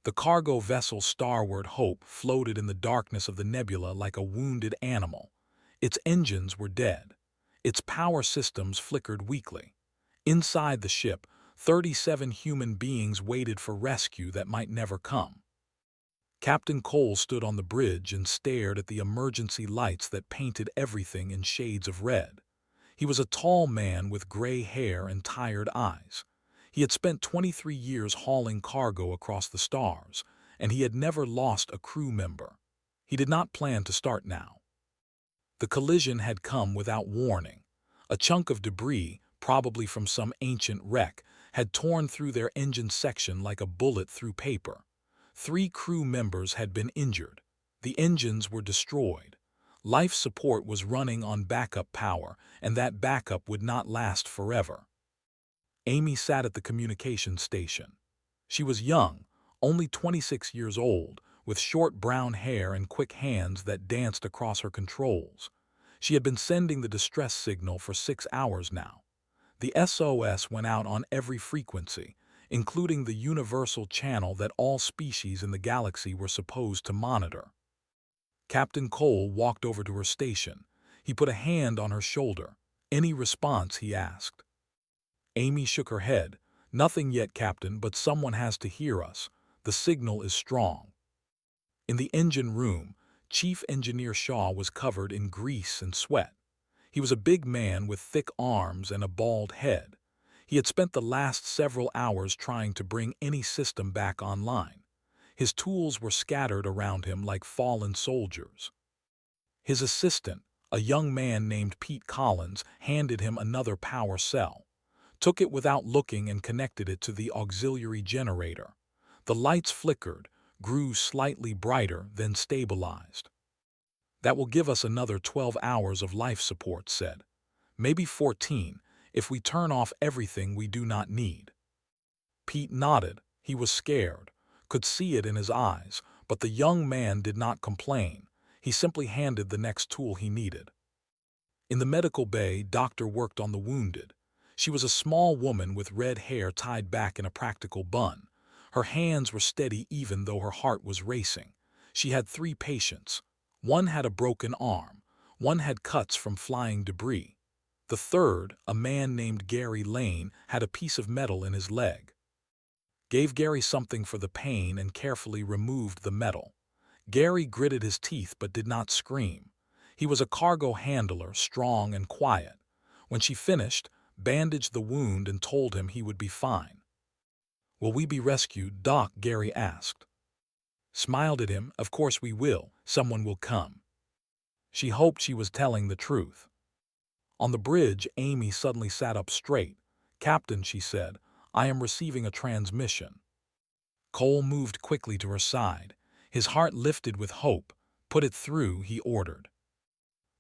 The cargo vessel Starward Hope floated in the darkness of the nebula like a wounded animal. Its engines were dead. Its power systems flickered weakly. Inside the ship, 37 human beings waited for rescue that might never come. Captain Cole stood on the bridge and stared at the emergency lights that painted everything in shades of red. He was a tall man with gray hair and tired eyes. He had spent 23 years hauling cargo across the stars, and he had never lost a crew member. He did not plan to start now. The collision had come without warning. A chunk of debris, probably from some ancient wreck, had torn through their engine section like a bullet through paper. 3 crew members had been injured. The engines were destroyed. Life support was running on backup power, and that backup would not last forever. Amy sat at the communications station. She was young, only 26 years old, with short brown hair and quick hands that danced across her controls. She had been sending the distress signal for 6 hours now. The SOS went out on every frequency, including the universal channel that all species in the galaxy were supposed to monitor. Captain Cole walked over to her station. He put a hand on her shoulder. "Any response?" he asked. Amy shook her head. "Nothing yet, Captain, but someone has to hear us. The signal is strong." In the engine room, Chief Engineer Shaw was covered in grease and sweat. He was a big man with thick arms and a bald head. He had spent the last several hours trying to bring any system back online. His tools were scattered around him like fallen soldiers. His assistant, a young man named Pete Collins, handed him another power cell, took it without looking and connected it to the auxiliary generator. The lights flickered, grew slightly brighter, then stabilized. "That will give us another 12 hours of life support," said. "Maybe 14, if we turn off everything we do not need." Pete nodded. He was scared, could see it in his eyes, but the young man did not complain. He simply handed the next tool he needed. In the medical bay, Doctor worked on the wounded. She was a small woman with red hair tied back in a practical bun. Her hands were steady even though her heart was racing. She had 3 patients. One had a broken arm. One had cuts from flying debris. The third, a man named Gary Lane, had a piece of metal in his leg. Gave Gary something for the pain and carefully removed the metal. Gary gritted his teeth but did not scream. He was a cargo handler, strong and quiet. When she finished, bandaged the wound and told him he would be fine. "Will we be rescued, Doc?" Gary asked. Smiled at him. "Of course we will. Someone will come." She hoped she was telling the truth. On the bridge, Amy suddenly sat up straight. "Captain," she said, "I am receiving a transmission." Cole moved quickly to her side. His heart lifted with hope. "Put it through," he ordered.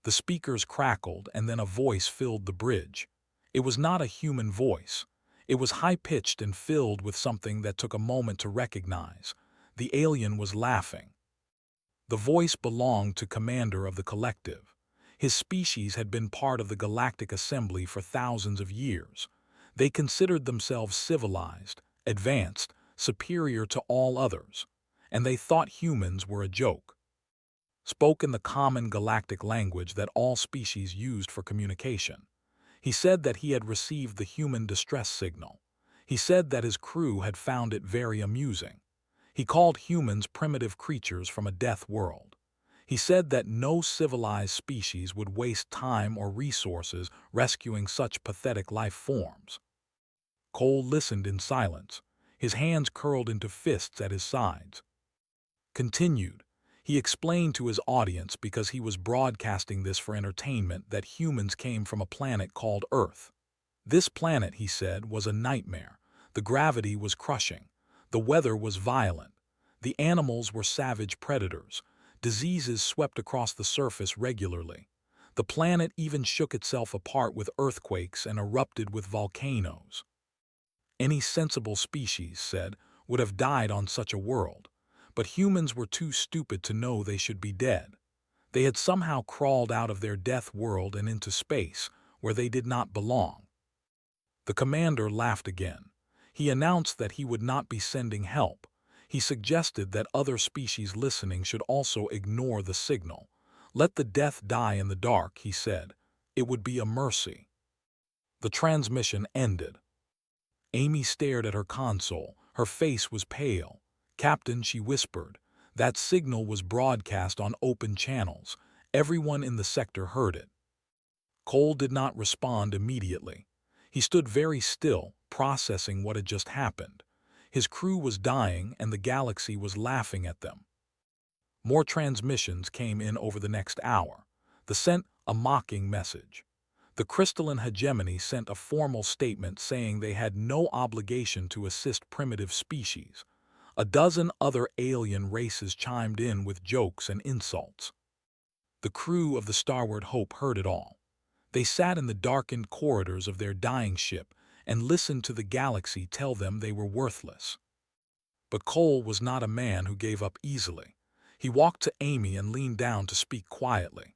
The speakers crackled, and then a voice filled the bridge. It was not a human voice. It was high-pitched and filled with something that took a moment to recognize. The alien was laughing. The voice belonged to Commander of the Collective. His species had been part of the Galactic Assembly for thousands of years. They considered themselves civilized, advanced, superior to all others, and they thought humans were a joke. Spoke in the common galactic language that all species used for communication. He said that he had received the human distress signal. He said that his crew had found it very amusing. He called humans primitive creatures from a death world. He said that no civilized species would waste time or resources rescuing such pathetic life forms. Cole listened in silence, his hands curled into fists at his sides. Continued. He explained to his audience, because he was broadcasting this for entertainment, that humans came from a planet called Earth. This planet, he said, was a nightmare. The gravity was crushing. The weather was violent. The animals were savage predators. Diseases swept across the surface regularly. The planet even shook itself apart with earthquakes and erupted with volcanoes. Any sensible species, said, would have died on such a world. But humans were too stupid to know they should be dead. They had somehow crawled out of their death world and into space, where they did not belong. The commander laughed again. He announced that he would not be sending help. He suggested that other species listening should also ignore the signal. Let the death die in the dark, he said. It would be a mercy. The transmission ended. Amy stared at her console. Her face was pale. "Captain," she whispered. "That signal was broadcast on open channels. Everyone in the sector heard it." Cole did not respond immediately. He stood very still, processing what had just happened. His crew was dying and the galaxy was laughing at them. More transmissions came in over the next hour. They sent a mocking message. The crystalline hegemony sent a formal statement saying they had no obligation to assist primitive species. A dozen other alien races chimed in with jokes and insults. The crew of the Starward Hope heard it all. They sat in the darkened corridors of their dying ship and listened to the galaxy tell them they were worthless. But Cole was not a man who gave up easily. He walked to Amy and leaned down to speak quietly.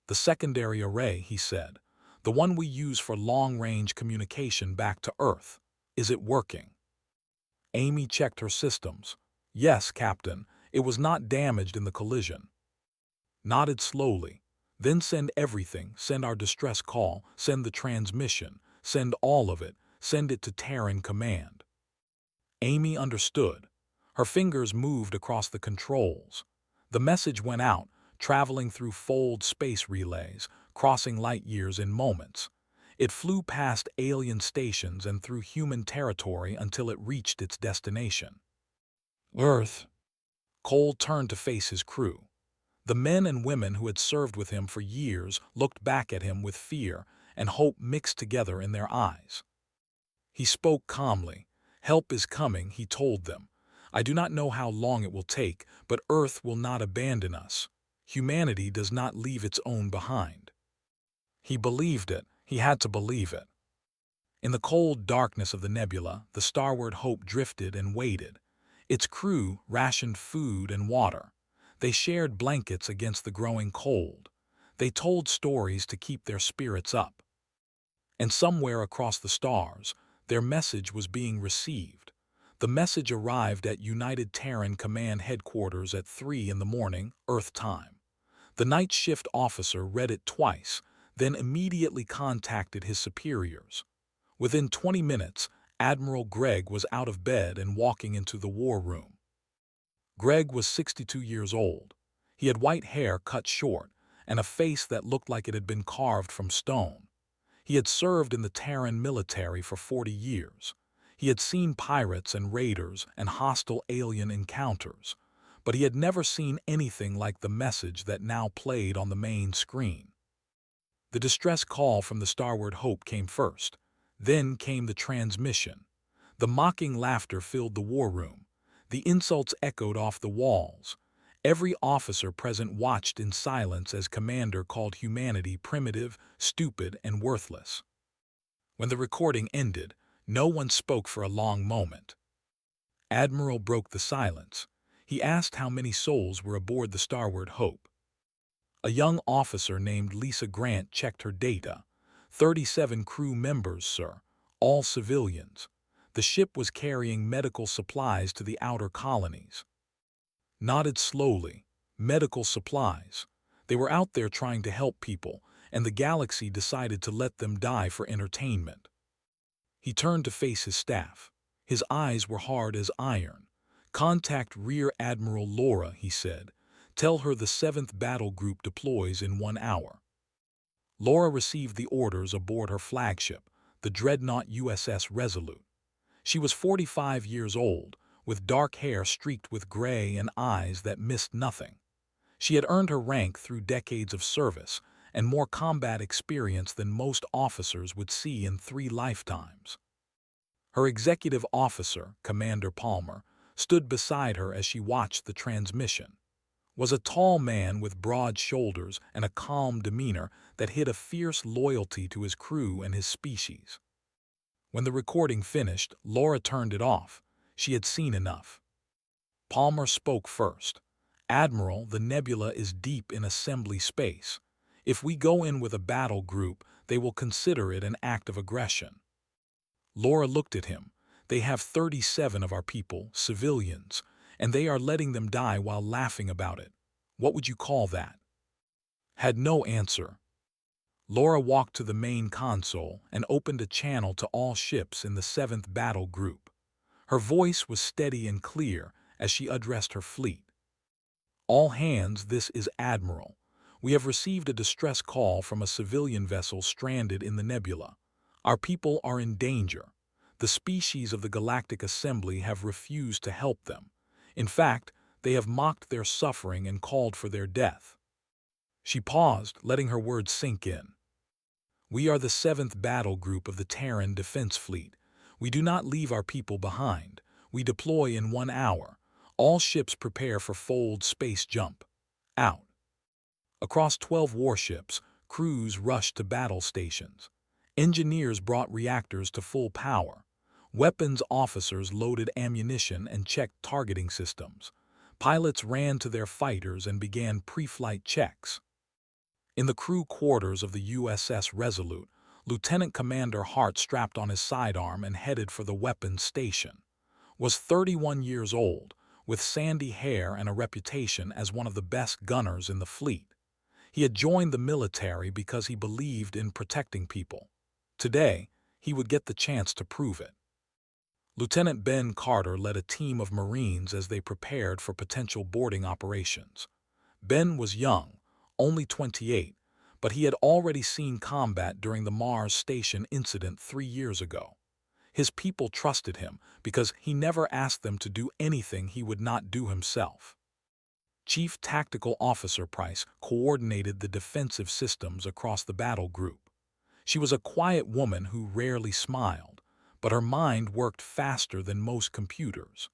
"The secondary array," he said, "the one we use for long-range communication back to Earth. Is it working?" Amy checked her systems. "Yes, Captain. It was not damaged in the collision." Nodded slowly. "Then send everything. Send our distress call. Send the transmission. Send all of it. Send it to Terran Command." Amy understood. Her fingers moved across the controls. The message went out, traveling through fold space relays, crossing light years in moments. It flew past alien stations and through human territory until it reached its destination. Earth. Cole turned to face his crew. The men and women who had served with him for years looked back at him with fear and hope mixed together in their eyes. He spoke calmly. "Help is coming," he told them. "I do not know how long it will take, but Earth will not abandon us. Humanity does not leave its own behind." He believed it. He had to believe it. In the cold darkness of the nebula, the Starward Hope drifted and waited. Its crew rationed food and water. They shared blankets against the growing cold. They told stories to keep their spirits up. And somewhere across the stars, their message was being received. The message arrived at United Terran Command Headquarters at 3 in the morning, Earth time. The night shift officer read it twice, then immediately contacted his superiors. Within 20 minutes, Admiral Gregg was out of bed and walking into the war room. Gregg was 62 years old. He had white hair cut short and a face that looked like it had been carved from stone. He had served in the Terran military for 40 years. He had seen pirates and raiders and hostile alien encounters, but he had never seen anything like the message that now played on the main screen. The distress call from the Starward Hope came first. Then came the transmission. The mocking laughter filled the war room. The insults echoed off the walls. Every officer present watched in silence as Commander called humanity primitive, stupid, and worthless. When the recording ended, no one spoke for a long moment. Admiral broke the silence. He asked how many souls were aboard the Starward Hope. A young officer named Lisa Grant checked her data. 37 crew members, sir, all civilians. The ship was carrying medical supplies to the outer colonies. Nodded slowly. Medical supplies. They were out there trying to help people, and the galaxy decided to let them die for entertainment. He turned to face his staff. His eyes were hard as iron. "Contact Rear Admiral Laura," he said. "Tell her the 7th Battle Group deploys in 1 hour." Laura received the orders aboard her flagship, the dreadnought USS Resolute. She was 45 years old, with dark hair streaked with gray and eyes that missed nothing. She had earned her rank through decades of service and more combat experience than most officers would see in 3 lifetimes. Her executive officer, Commander Palmer, stood beside her as she watched the transmission. Was a tall man with broad shoulders and a calm demeanor that hid a fierce loyalty to his crew and his species. When the recording finished, Laura turned it off. She had seen enough. Palmer spoke first. "Admiral, the nebula is deep in assembly space. If we go in with a battle group, they will consider it an act of aggression." Laura looked at him. They have 37 of our people, civilians, and they are letting them die while laughing about it. What would you call that?" Had no answer. Laura walked to the main console and opened a channel to all ships in the 7th Battle Group. Her voice was steady and clear as she addressed her fleet. "All hands, this is Admiral. We have received a distress call from a civilian vessel stranded in the nebula. Our people are in danger. The species of the Galactic Assembly have refused to help them. In fact, they have mocked their suffering and called for their death." She paused, letting her words sink in. "We are the 7th Battle Group of the Terran Defense Fleet. We do not leave our people behind. We deploy in 1 hour. All ships prepare for fold space jump. Out." Across 12 warships, crews rushed to battle stations. Engineers brought reactors to full power. Weapons officers loaded ammunition and checked targeting systems. Pilots ran to their fighters and began pre-flight checks. In the crew quarters of the USS Resolute, Lieutenant Commander Hart strapped on his sidearm and headed for the weapons station. Was 31 years old, with sandy hair and a reputation as one of the best gunners in the fleet. He had joined the military because he believed in protecting people. Today, he would get the chance to prove it. Lieutenant Ben Carter led a team of Marines as they prepared for potential boarding operations. Ben was young, only 28, but he had already seen combat during the Mars Station incident 3 years ago. His people trusted him because he never asked them to do anything he would not do himself. Chief Tactical Officer Price coordinated the defensive systems across the battle group. She was a quiet woman who rarely smiled, but her mind worked faster than most computers.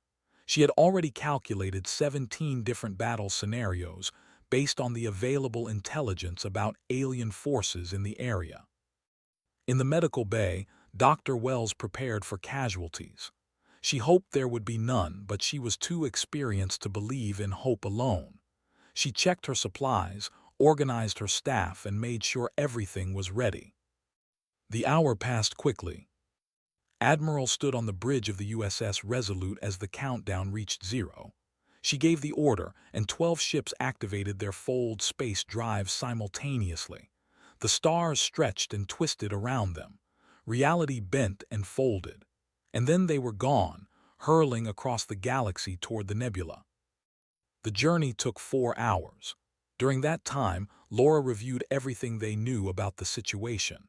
She had already calculated 17 different battle scenarios based on the available intelligence about alien forces in the area. In the medical bay, Dr. Wells prepared for casualties. She hoped there would be none, but she was too experienced to believe in hope alone. She checked her supplies, organized her staff, and made sure everything was ready. The hour passed quickly. Admiral stood on the bridge of the USS Resolute as the countdown reached 0. She gave the order, and 12 ships activated their fold space drives simultaneously. The stars stretched and twisted around them. Reality bent and folded. And then they were gone, hurling across the galaxy toward the nebula. The journey took 4 hours. During that time, Laura reviewed everything they knew about the situation.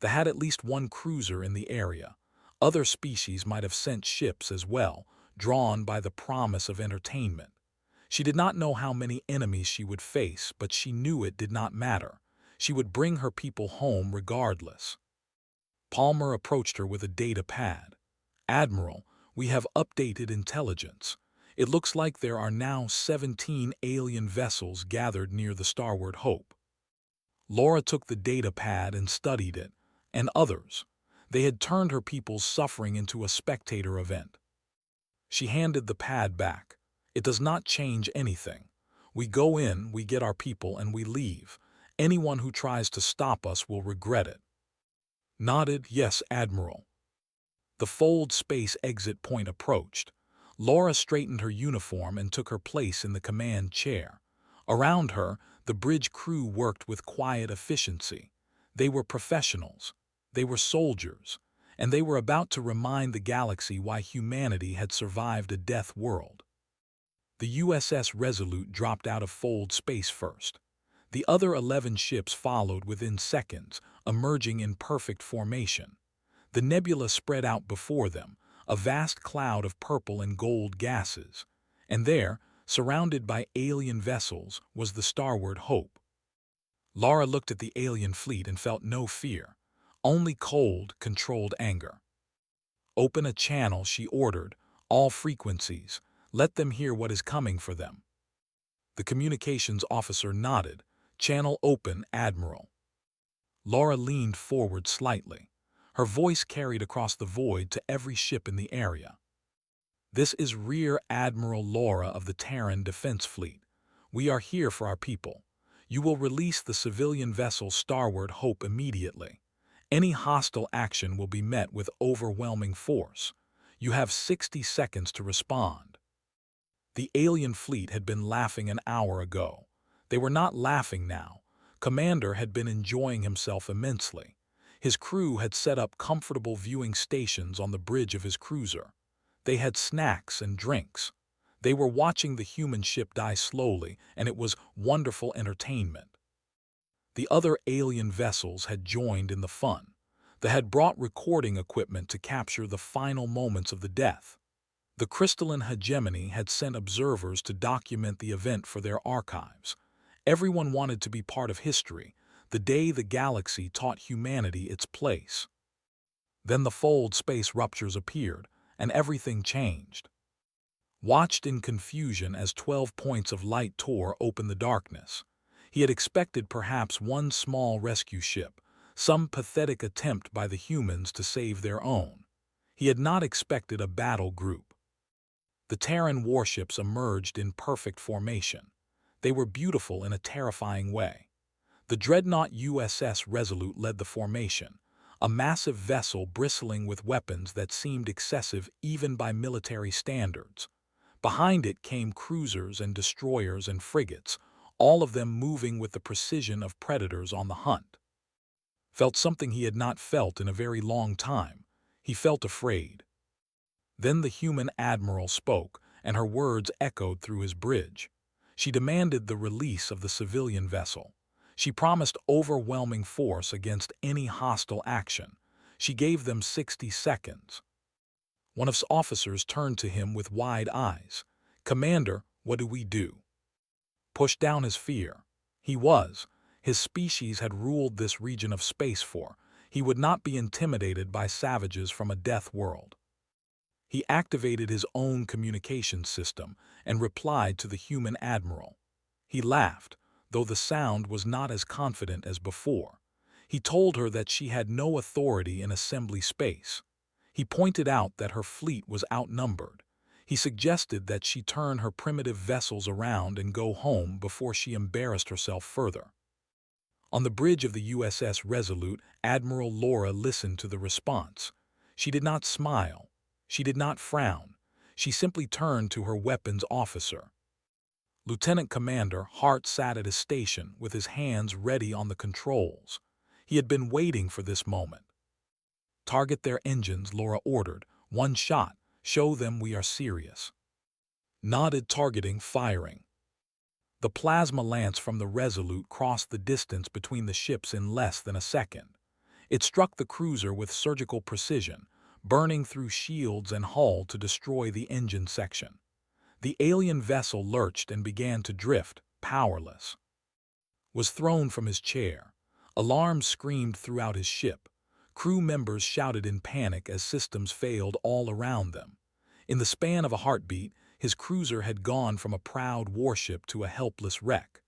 They had at least one cruiser in the area. Other species might have sent ships as well, drawn by the promise of entertainment. She did not know how many enemies she would face, but she knew it did not matter. She would bring her people home regardless. Palmer approached her with a data pad. "Admiral, we have updated intelligence. It looks like there are now 17 alien vessels gathered near the Starboard Hope." Laura took the data pad and studied it, and others. They had turned her people's suffering into a spectator event. She handed the pad back. "It does not change anything. We go in, we get our people, and we leave. Anyone who tries to stop us will regret it." Nodded, "Yes, Admiral." The fold space exit point approached. Laura straightened her uniform and took her place in the command chair. Around her, the bridge crew worked with quiet efficiency. They were professionals. They were soldiers. And they were about to remind the galaxy why humanity had survived a death world. The USS Resolute dropped out of fold space first. The other 11 ships followed within seconds, emerging in perfect formation. The nebula spread out before them, a vast cloud of purple and gold gases. And there, surrounded by alien vessels, was the Starboard Hope. Laura looked at the alien fleet and felt no fear, only cold, controlled anger. "Open a channel," she ordered, "all frequencies. Let them hear what is coming for them." The communications officer nodded. "Channel open, Admiral." Laura leaned forward slightly. Her voice carried across the void to every ship in the area. "This is Rear Admiral Laura of the Terran Defense Fleet. We are here for our people. You will release the civilian vessel Starboard Hope immediately. Any hostile action will be met with overwhelming force. You have 60 seconds to respond. The alien fleet had been laughing an hour ago. They were not laughing now. Commander had been enjoying himself immensely. His crew had set up comfortable viewing stations on the bridge of his cruiser. They had snacks and drinks. They were watching the human ship die slowly, and it was wonderful entertainment. The other alien vessels had joined in the fun. They had brought recording equipment to capture the final moments of the death. The crystalline hegemony had sent observers to document the event for their archives. Everyone wanted to be part of history, the day the galaxy taught humanity its place. Then the fold space ruptures appeared, and everything changed. Watched in confusion as 12 points of light tore open the darkness. He had expected perhaps one small rescue ship, some pathetic attempt by the humans to save their own. He had not expected a battle group. The Terran warships emerged in perfect formation. They were beautiful in a terrifying way. The dreadnought USS Resolute led the formation, a massive vessel bristling with weapons that seemed excessive even by military standards. Behind it came cruisers and destroyers and frigates, all of them moving with the precision of predators on the hunt. Felt something he had not felt in a very long time. He felt afraid. Then the human admiral spoke, and her words echoed through his bridge. She demanded the release of the civilian vessel. She promised overwhelming force against any hostile action. She gave them 60 seconds. One of his officers turned to him with wide eyes. "Commander, what do we do?" Push down his fear. His species had ruled this region of space for. He would not be intimidated by savages from a death world. He activated his own communication system and replied to the human admiral. He laughed, though the sound was not as confident as before. He told her that she had no authority in assembly space. He pointed out that her fleet was outnumbered. He suggested that she turn her primitive vessels around and go home before she embarrassed herself further. On the bridge of the USS Resolute, Admiral Laura listened to the response. She did not smile. She did not frown. She simply turned to her weapons officer. Lieutenant Commander Hart sat at his station with his hands ready on the controls. He had been waiting for this moment. "Target their engines," Laura ordered. "One shot. Show them we are serious." Nodded, targeting, firing. The plasma lance from the Resolute crossed the distance between the ships in less than a second. It struck the cruiser with surgical precision, burning through shields and hull to destroy the engine section. The alien vessel lurched and began to drift, powerless. Was thrown from his chair. Alarms screamed throughout his ship. Crew members shouted in panic as systems failed all around them. In the span of a heartbeat, his cruiser had gone from a proud warship to a helpless wreck.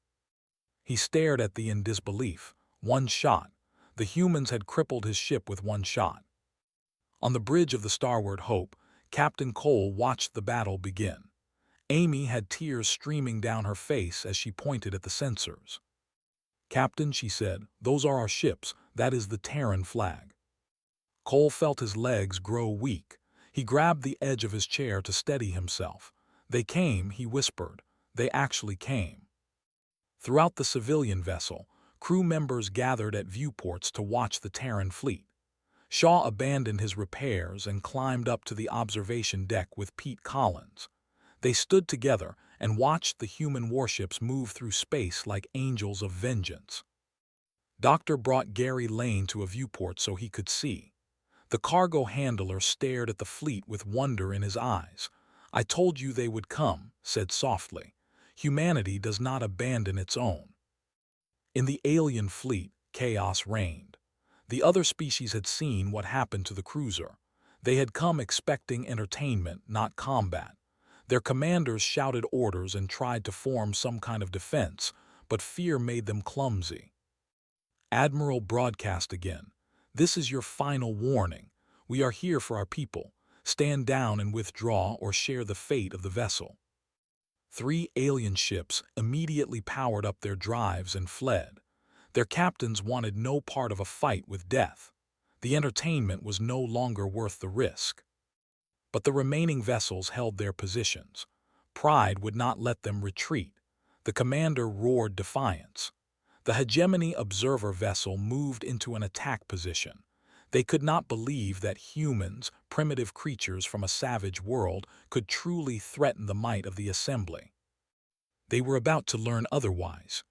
He stared at the in disbelief. One shot. The humans had crippled his ship with one shot. On the bridge of the Starboard Hope, Captain Cole watched the battle begin. Amy had tears streaming down her face as she pointed at the sensors. "Captain," she said, "those are our ships. That is the Terran flag." Cole felt his legs grow weak. He grabbed the edge of his chair to steady himself. "They came," he whispered. "They actually came." Throughout the civilian vessel, crew members gathered at viewports to watch the Terran fleet. Shaw abandoned his repairs and climbed up to the observation deck with Pete Collins. They stood together and watched the human warships move through space like angels of vengeance. Doctor brought Gary Lane to a viewport so he could see. The cargo handler stared at the fleet with wonder in his eyes. "I told you they would come," said softly. "Humanity does not abandon its own." In the alien fleet, chaos reigned. The other species had seen what happened to the cruiser. They had come expecting entertainment, not combat. Their commanders shouted orders and tried to form some kind of defense, but fear made them clumsy. Admiral broadcast again. "This is your final warning. We are here for our people. Stand down and withdraw or share the fate of the vessel." 3 alien ships immediately powered up their drives and fled. Their captains wanted no part of a fight with death. The entertainment was no longer worth the risk. But the remaining vessels held their positions. Pride would not let them retreat. The commander roared defiance. The hegemony observer vessel moved into an attack position. They could not believe that humans, primitive creatures from a savage world, could truly threaten the might of the assembly. They were about to learn otherwise.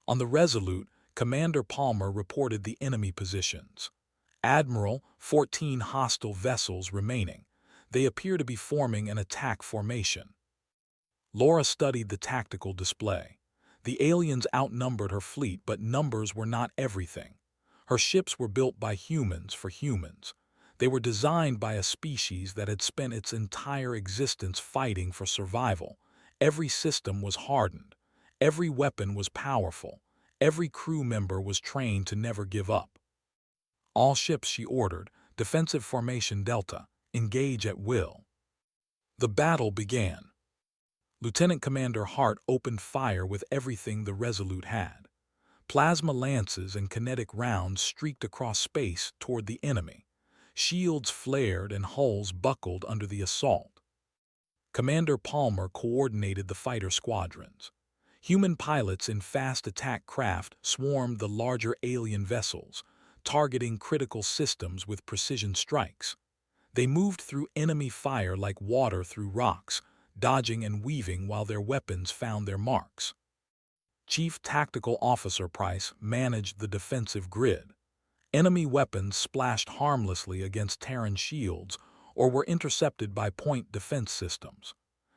On the Resolute, Commander Palmer reported the enemy positions. Admiral, 14 hostile vessels remaining. They appear to be forming an attack formation. Laura studied the tactical display. The aliens outnumbered her fleet, but numbers were not everything. Her ships were built by humans for humans. They were designed by a species that had spent its entire existence fighting for survival. Every system was hardened. Every weapon was powerful. Every crew member was trained to never give up. All ships, she ordered, defensive formation Delta, engage at will. The battle began. Lieutenant Commander Hart opened fire with everything the Resolute had. Plasma lances and kinetic rounds streaked across space toward the enemy. Shields flared and hulls buckled under the assault. Commander Palmer coordinated the fighter squadrons. Human pilots in fast attack craft swarmed the larger alien vessels, targeting critical systems with precision strikes. They moved through enemy fire like water through rocks, dodging and weaving while their weapons found their marks. Chief Tactical Officer Price managed the defensive grid. Enemy weapons splashed harmlessly against Terran shields or were intercepted by point defense systems.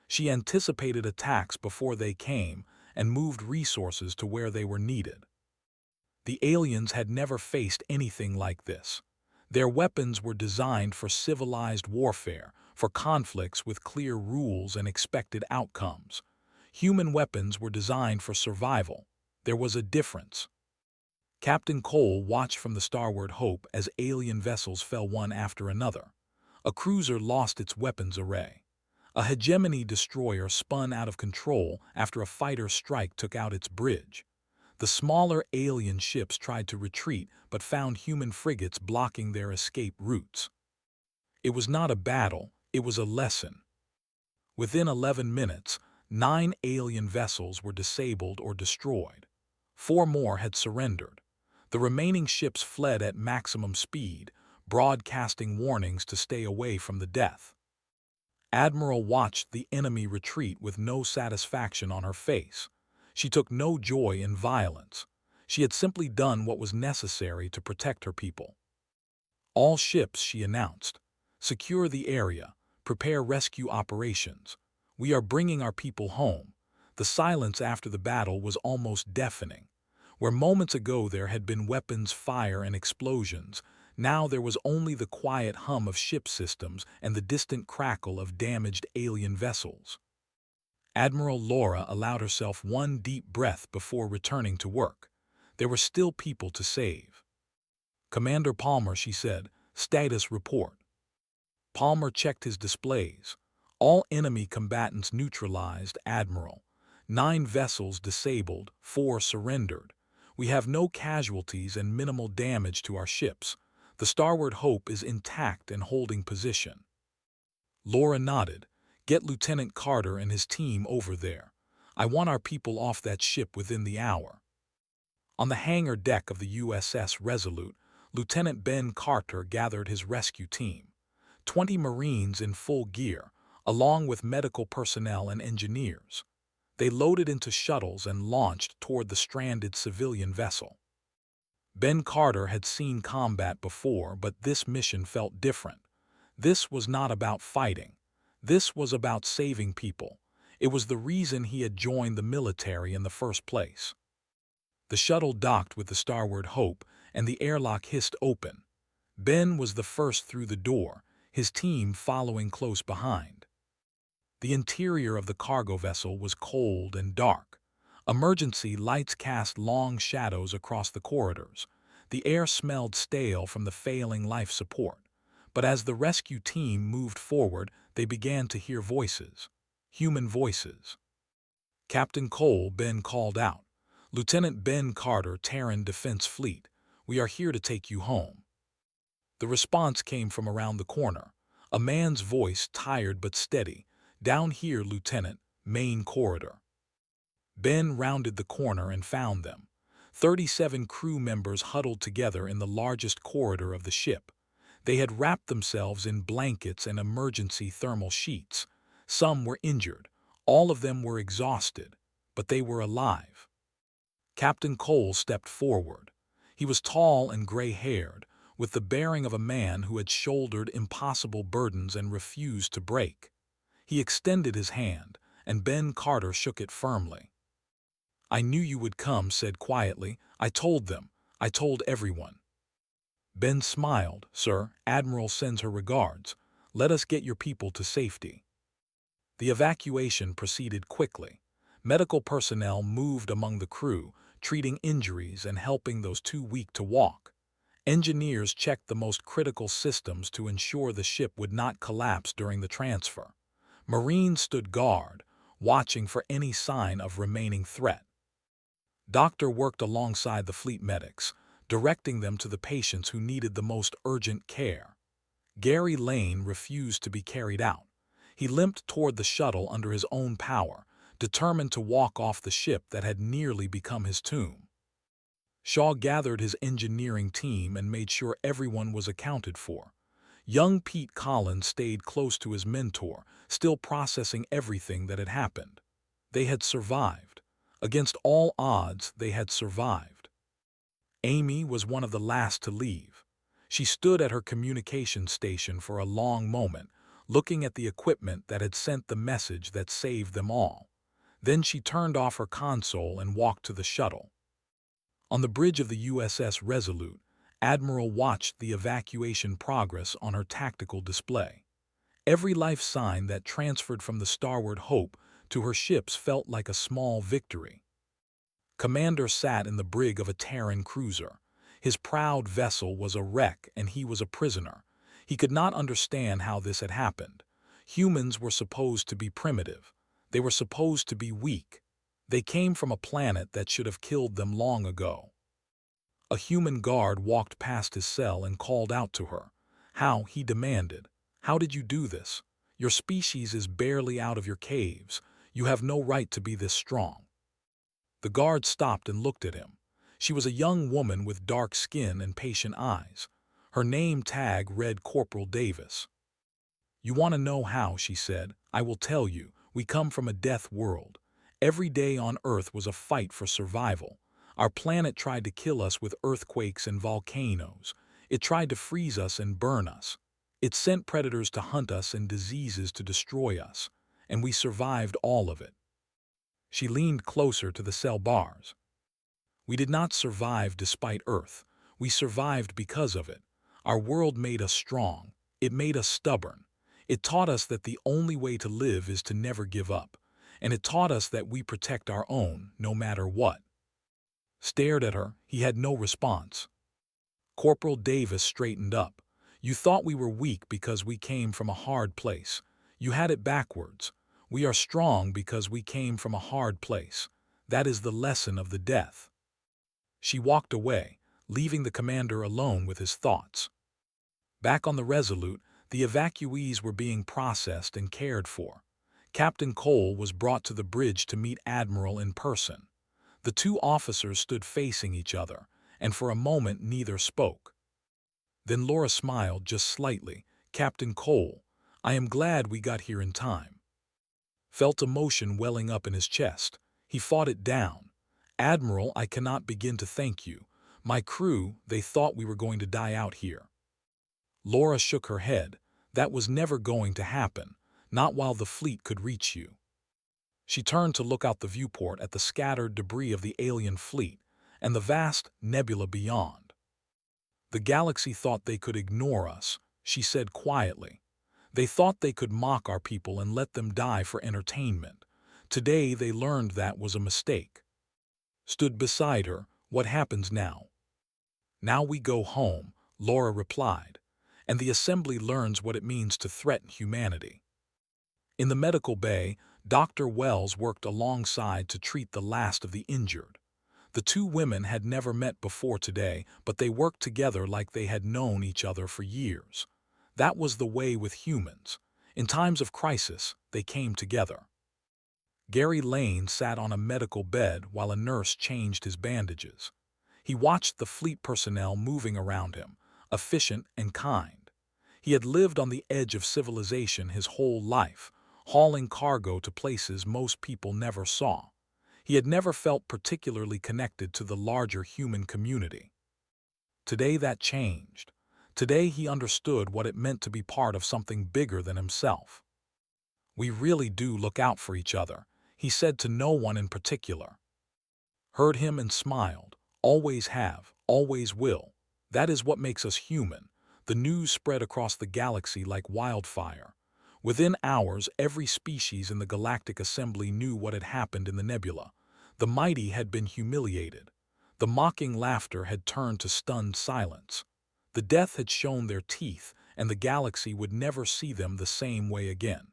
She anticipated attacks before they came and moved resources to where they were needed. The aliens had never faced anything like this. Their weapons were designed for civilized warfare, for conflicts with clear rules and expected outcomes. Human weapons were designed for survival. There was a difference. Captain Cole watched from the starboard Hope as alien vessels fell one after another. A cruiser lost its weapons array. A hegemony destroyer spun out of control after a fighter strike took out its bridge. The smaller alien ships tried to retreat but found human frigates blocking their escape routes. It was not a battle, it was a lesson. Within 11 minutes, 9 alien vessels were disabled or destroyed. 4 more had surrendered. The remaining ships fled at maximum speed, broadcasting warnings to stay away from the death. Admiral watched the enemy retreat with no satisfaction on her face. She took no joy in violence. She had simply done what was necessary to protect her people. All ships, she announced, secure the area, prepare rescue operations. We are bringing our people home. The silence after the battle was almost deafening. Where moments ago there had been weapons fire and explosions, now there was only the quiet hum of ship systems and the distant crackle of damaged alien vessels. Admiral Laura allowed herself one deep breath before returning to work. There were still people to save. Commander Palmer, she said, status report. Palmer checked his displays. All enemy combatants neutralized, Admiral. 9 vessels disabled, 4 surrendered. We have no casualties and minimal damage to our ships. The starboard Hope is intact and holding position. Laura nodded. Get Lieutenant Carter and his team over there. I want our people off that ship within the hour. On the hangar deck of the USS Resolute, Lieutenant Ben Carter gathered his rescue team. 20 Marines in full gear, along with medical personnel and engineers. They loaded into shuttles and launched toward the stranded civilian vessel. Ben Carter had seen combat before, but this mission felt different. This was not about fighting. This was about saving people. It was the reason he had joined the military in the first place. The shuttle docked with the starboard Hope, and the airlock hissed open. Ben was the first through the door, his team following close behind. The interior of the cargo vessel was cold and dark. Emergency lights cast long shadows across the corridors. The air smelled stale from the failing life support. But as the rescue team moved forward, they began to hear voices. Human voices. Captain Cole, Ben called out. Lieutenant Ben Carter, Terran Defense Fleet. We are here to take you home. The response came from around the corner. A man's voice, tired but steady. "Down here, Lieutenant, main corridor." Ben rounded the corner and found them. 37 crew members huddled together in the largest corridor of the ship. They had wrapped themselves in blankets and emergency thermal sheets. Some were injured. All of them were exhausted, but they were alive. Captain Cole stepped forward. He was tall and gray-haired, with the bearing of a man who had shouldered impossible burdens and refused to break. He extended his hand, and Ben Carter shook it firmly. "I knew you would come," said quietly. "I told them. I told everyone." Ben smiled. "Sir, Admiral sends her regards. Let us get your people to safety." The evacuation proceeded quickly. Medical personnel moved among the crew, treating injuries and helping those too weak to walk. Engineers checked the most critical systems to ensure the ship would not collapse during the transfer. Marines stood guard, watching for any sign of remaining threat. Doctor worked alongside the fleet medics, directing them to the patients who needed the most urgent care. Gary Lane refused to be carried out. He limped toward the shuttle under his own power, determined to walk off the ship that had nearly become his tomb. Shaw gathered his engineering team and made sure everyone was accounted for. Young Pete Collins stayed close to his mentor, still processing everything that had happened. They had survived. Against all odds, they had survived. Amy was one of the last to leave. She stood at her communication station for a long moment, looking at the equipment that had sent the message that saved them all. Then she turned off her console and walked to the shuttle. On the bridge of the USS Resolute, Admiral watched the evacuation progress on her tactical display. Every life sign that transferred from the Starward Hope to her ships felt like a small victory. Commander sat in the brig of a Terran cruiser. His proud vessel was a wreck and he was a prisoner. He could not understand how this had happened. Humans were supposed to be primitive. They were supposed to be weak. They came from a planet that should have killed them long ago. A human guard walked past his cell and called out to her. "How?" he demanded. "How did you do this? Your species is barely out of your caves. You have no right to be this strong." The guard stopped and looked at him. She was a young woman with dark skin and patient eyes. Her name tag read Corporal Davis. "You want to know how," she said. "I will tell you. We come from a death world. Every day on Earth was a fight for survival. Our planet tried to kill us with earthquakes and volcanoes. It tried to freeze us and burn us. It sent predators to hunt us and diseases to destroy us. And we survived all of it." She leaned closer to the cell bars. "We did not survive despite Earth. We survived because of it. Our world made us strong. It made us stubborn. It taught us that the only way to live is to never give up. And it taught us that we protect our own, no matter what." Stared at her, he had no response. Corporal Davis straightened up. "You thought we were weak because we came from a hard place. You had it backwards. We are strong because we came from a hard place. That is the lesson of the death." She walked away, leaving the commander alone with his thoughts. Back on the Resolute, the evacuees were being processed and cared for. Captain Cole was brought to the bridge to meet Admiral in person. The two officers stood facing each other, and for a moment neither spoke. Then Laura smiled just slightly. "Captain Cole, I am glad we got here in time." Felt emotion welling up in his chest. He fought it down. "Admiral, I cannot begin to thank you. My crew, they thought we were going to die out here." Laura shook her head. "That was never going to happen, not while the fleet could reach you." She turned to look out the viewport at the scattered debris of the alien fleet and the vast nebula beyond. "The galaxy thought they could ignore us," she said quietly. "They thought they could mock our people and let them die for entertainment. Today they learned that was a mistake." Stood beside her. "What happens now?" "Now we go home," Laura replied, "and the assembly learns what it means to threaten humanity." In the medical bay, Dr. Wells worked alongside to treat the last of the injured. The two women had never met before today, but they worked together like they had known each other for years. That was the way with humans. In times of crisis, they came together. Gary Lane sat on a medical bed while a nurse changed his bandages. He watched the fleet personnel moving around him, efficient and kind. He had lived on the edge of civilization his whole life, hauling cargo to places most people never saw. He had never felt particularly connected to the larger human community. Today that changed. Today he understood what it meant to be part of something bigger than himself. "We really do look out for each other," he said to no one in particular. Heard him and smiled. "Always have, always will. That is what makes us human." The news spread across the galaxy like wildfire. Within hours, every species in the Galactic Assembly knew what had happened in the nebula. The mighty had been humiliated. The mocking laughter had turned to stunned silence. The death had shown their teeth, and the galaxy would never see them the same way again.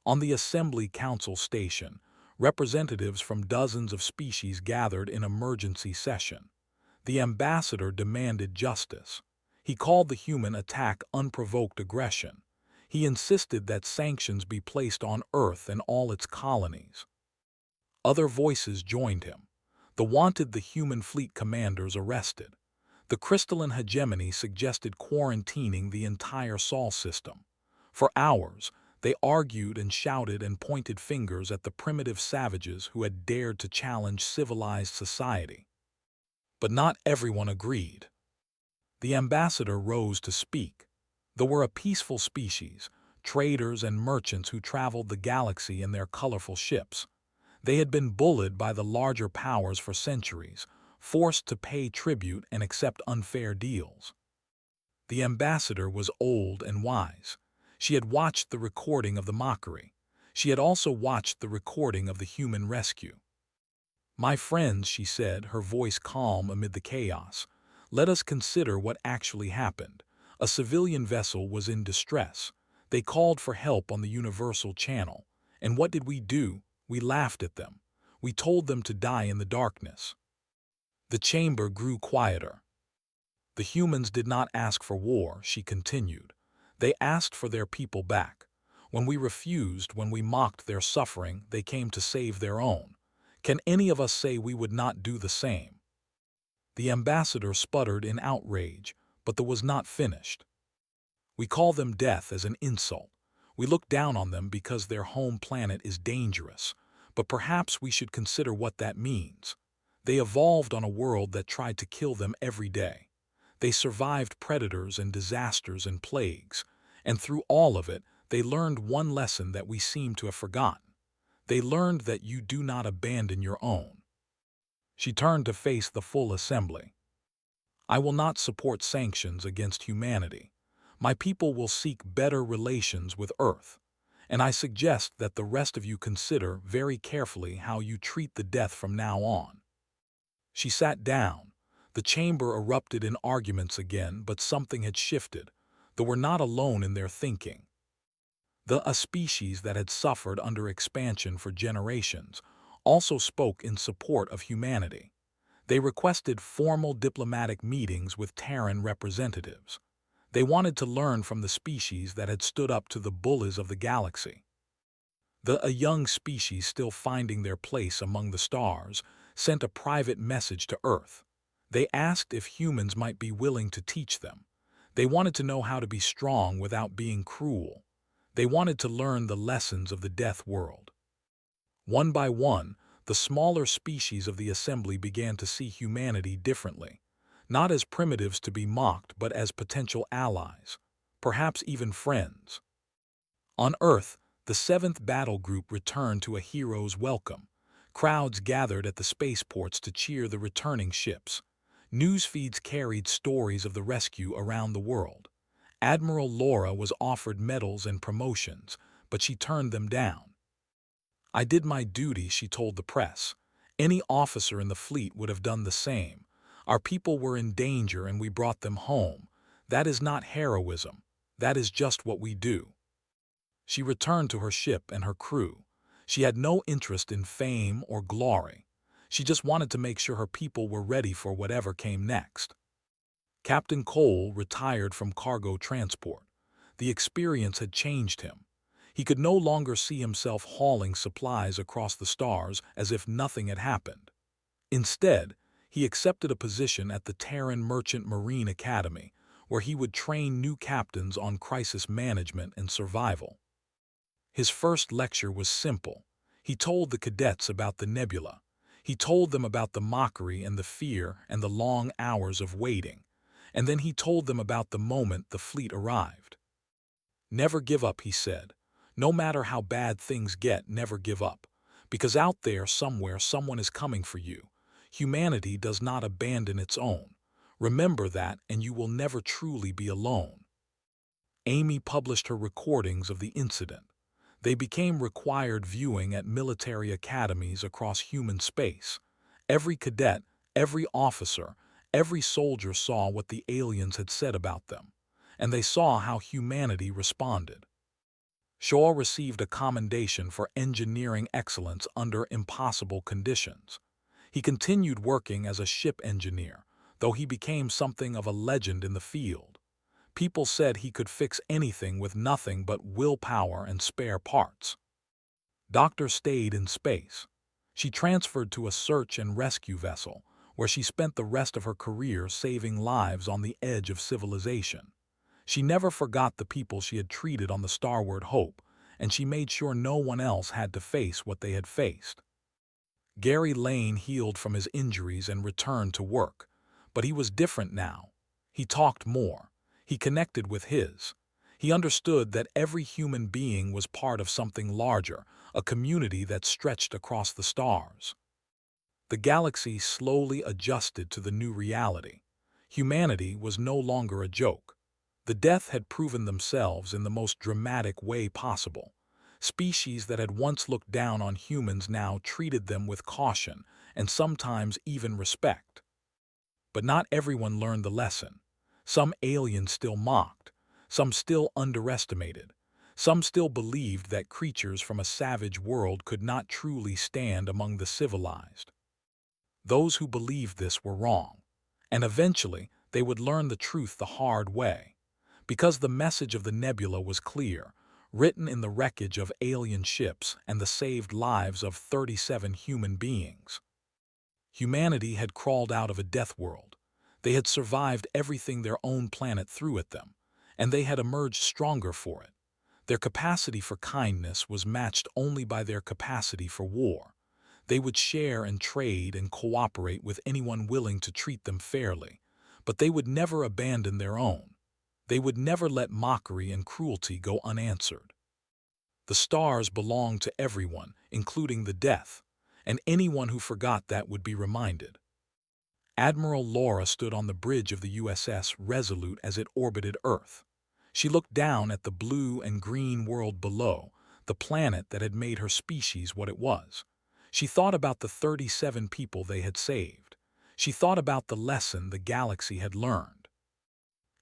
On the Assembly Council station, representatives from dozens of species gathered in emergency session. The ambassador demanded justice. He called the human attack unprovoked aggression. He insisted that sanctions be placed on Earth and all its colonies. Other voices joined him. The wanted the human fleet commanders arrested. The crystalline hegemony suggested quarantining the entire Sol system. For hours, they argued and shouted and pointed fingers at the primitive savages who had dared to challenge civilized society. But not everyone agreed. The ambassador rose to speak. There were a peaceful species, traders and merchants who traveled the galaxy in their colorful ships. They had been bullied by the larger powers for centuries, forced to pay tribute and accept unfair deals. The ambassador was old and wise. She had watched the recording of the mockery. She had also watched the recording of the human rescue. "My friends," she said, her voice calm amid the chaos, "let us consider what actually happened. A civilian vessel was in distress. They called for help on the Universal Channel. And what did we do? We laughed at them. We told them to die in the darkness." The chamber grew quieter. "The humans did not ask for war," she continued. "They asked for their people back. When we refused, when we mocked their suffering, they came to save their own. Can any of us say we would not do the same?" The ambassador sputtered in outrage, but was not finished. "We call them death as an insult. We look down on them because their home planet is dangerous. But perhaps we should consider what that means. They evolved on a world that tried to kill them every day. They survived predators and disasters and plagues, and through all of it, they learned one lesson that we seem to have forgotten. They learned that you do not abandon your own." She turned to face the full assembly. "I will not support sanctions against humanity. My people will seek better relations with Earth. And I suggest that the rest of you consider very carefully how you treat the death from now on." She sat down. The chamber erupted in arguments again, but something had shifted. They were not alone in their thinking. A species that had suffered under expansion for generations also spoke in support of humanity. They requested formal diplomatic meetings with Terran representatives. They wanted to learn from the species that had stood up to the bullies of the galaxy. A young species still finding their place among the stars sent a private message to Earth. They asked if humans might be willing to teach them. They wanted to know how to be strong without being cruel. They wanted to learn the lessons of the death world. One by one, the smaller species of the assembly began to see humanity differently, not as primitives to be mocked, but as potential allies, perhaps even friends. On Earth, the 7th Battle Group returned to a hero's welcome. Crowds gathered at the spaceports to cheer the returning ships. News feeds carried stories of the rescue around the world. Admiral Laura was offered medals and promotions, but she turned them down. "I did my duty," she told the press. "Any officer in the fleet would have done the same. Our people were in danger and we brought them home. That is not heroism. That is just what we do." She returned to her ship and her crew. She had no interest in fame or glory. She just wanted to make sure her people were ready for whatever came next. Captain Cole retired from cargo transport. The experience had changed him. He could no longer see himself hauling supplies across the stars as if nothing had happened. Instead, he accepted a position at the Terran Merchant Marine Academy, where he would train new captains on crisis management and survival. His first lecture was simple. He told the cadets about the nebula. He told them about the mockery and the fear and the long hours of waiting. And then he told them about the moment the fleet arrived. "Never give up," he said. "No matter how bad things get, never give up. Because out there somewhere someone is coming for you. Humanity does not abandon its own. Remember that, and you will never truly be alone." Amy published her recordings of the incident. They became required viewing at military academies across human space. Every cadet, every officer, every soldier saw what the aliens had said about them, and they saw how humanity responded. Shaw received a commendation for engineering excellence under impossible conditions. He continued working as a ship engineer, though he became something of a legend in the field. People said he could fix anything with nothing but willpower and spare parts. Doctor stayed in space. She transferred to a search and rescue vessel, where she spent the rest of her career saving lives on the edge of civilization. She never forgot the people she had treated on the Starboard Hope, and she made sure no one else had to face what they had faced. Gary Lane healed from his injuries and returned to work, but he was different now. He talked more. He connected with his. He understood that every human being was part of something larger, a community that stretched across the stars. The galaxy slowly adjusted to the new reality. Humanity was no longer a joke. The Death had proven themselves in the most dramatic way possible. Species that had once looked down on humans now treated them with caution and sometimes even respect. But not everyone learned the lesson. Some aliens still mocked. Some still underestimated. Some still believed that creatures from a savage world could not truly stand among the civilized. Those who believed this were wrong, and eventually they would learn the truth the hard way. Because the message of the nebula was clear, written in the wreckage of alien ships and the saved lives of 37 human beings. Humanity had crawled out of a death world. They had survived everything their own planet threw at them, and they had emerged stronger for it. Their capacity for kindness was matched only by their capacity for war. They would share and trade and cooperate with anyone willing to treat them fairly, but they would never abandon their own. They would never let mockery and cruelty go unanswered. The stars belonged to everyone, including the Death, and anyone who forgot that would be reminded. Admiral Laura stood on the bridge of the USS Resolute as it orbited Earth. She looked down at the blue and green world below, the planet that had made her species what it was. She thought about the 37 people they had saved. She thought about the lesson the galaxy had learned.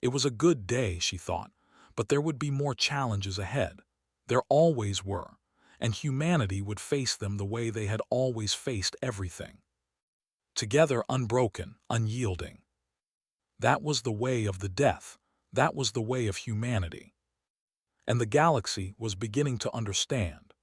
It was a good day, she thought, but there would be more challenges ahead. There always were, and humanity would face them the way they had always faced everything. Together, unbroken, unyielding. That was the way of the Death. That was the way of humanity. And the galaxy was beginning to understand.